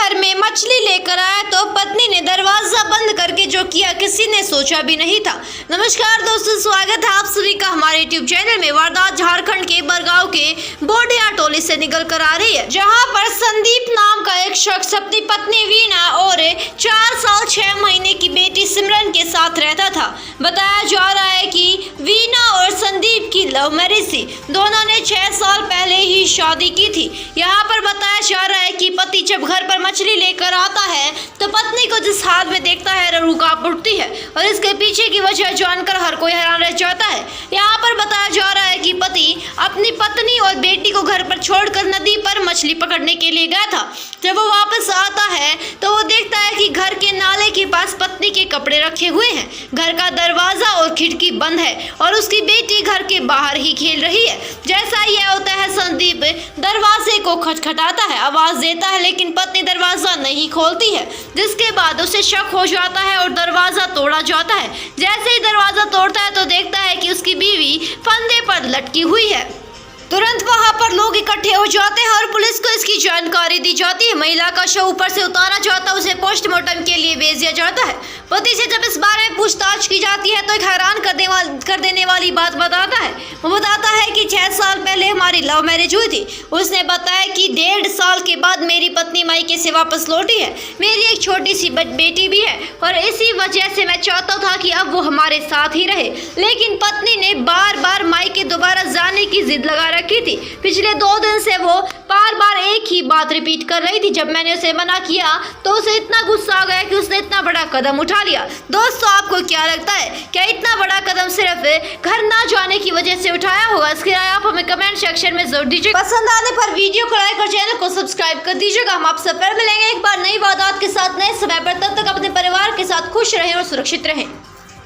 घर में मछली लेकर आया तो पत्नी ने दरवाजा बंद करके जो किया किसी ने सोचा भी नहीं था। नमस्कार दोस्तों, स्वागत है आप सभी का हमारे यूट्यूब चैनल में। वारदात झारखंड के बरगांव के बोडिया टोली से निकल कर आ रही है, जहां पर संदीप नाम का एक शख्स अपनी पत्नी वीना और 4 साल 6 महीने की बेटी सिमरन के साथ रहता था। बताया जा रहा है कि वीना और संदीप की लव मैरिज थी। दोनों ने 6 साल पहले ही शादी की थी। यहाँ पर बताया जा रहा है कि पति जब घर पर मछली लेकर आता है तो पत्नी को जिस हाथ में देखता है रूह कांप उठती है और इसके पीछे की वजह जानकर हर कोई हैरान रह जाता है। यहाँ पर बताया जा रहा है कि पति अपनी पत्नी और बेटी को घर पर छोड़कर नदी पर मछली पकड़ने के लिए गया था। जब वो वापस आता है तो वो देखता है कि घर के नाले के पास पत्नी के कपड़े रखे हुए हैं, घर का दरवाजा और खिड़की बंद है और उसकी बेटी घर के बाहर ही खेल रही है। जैसा ही होता है, संदीप दरवाजे को खटखटाता है, आवाज देता है, लेकिन पत्नी दरवाजा नहीं खोलती है, जिसके बाद उसे शक हो जाता है और दरवाजा तोड़ा जाता है। जैसे ही दरवाजा तोड़ता है तो देखता है कि उसकी बीवी फंदे पर लटकी हुई है। तुरंत वहां पर लोग इकट्ठे हो जाते हैं और पुलिस को इसकी जानकारी दी जाती है। महिला का शव ऊपर से उतारा जाता है, उसे पोस्टमार्टम के लिए भेज दिया जाता है। पति से जब इस बारे में पूछताछ की जाती है तो एक हैरान कर देने वाली बात बताता है। वो बताता है कि 6 साल पहले हमारी लव मैरिज हुई थी। उसने बताया कि 1.5 साल के बाद मेरी पत्नी मायके से वापस लौटी है। मेरी एक छोटी सी बेटी भी है और इसी वजह से मैं चाहता था कि अब वो हमारे साथ ही रहे, लेकिन पत्नी ने बार बार मायके दोबारा जाने की जिद लगा रखी थी। पिछले 2 दिन से वो बार बार एक ही बात रिपीट कर रही थी। जब मैंने उसे मना किया तो उसे इतना गुस्सा आ गया कि उसने इतना बड़ा कदम उठा लिया। दोस्तों, आपको क्या लगता है, क्या इतना बड़ा कदम सिर्फ घर ना जाने की वजह से उठाया होगा? इसके राय आप हमें कमेंट सेक्शन में जरूर दीजिए। पसंद आने पर वीडियो को लाइक और चैनल को सब्सक्राइब कर दीजिएगा। हम आपसे फिर मिलेंगे एक बार नई वारदात के साथ नए समय पर। तब तक अपने परिवार के साथ खुश रहें और सुरक्षित रहें।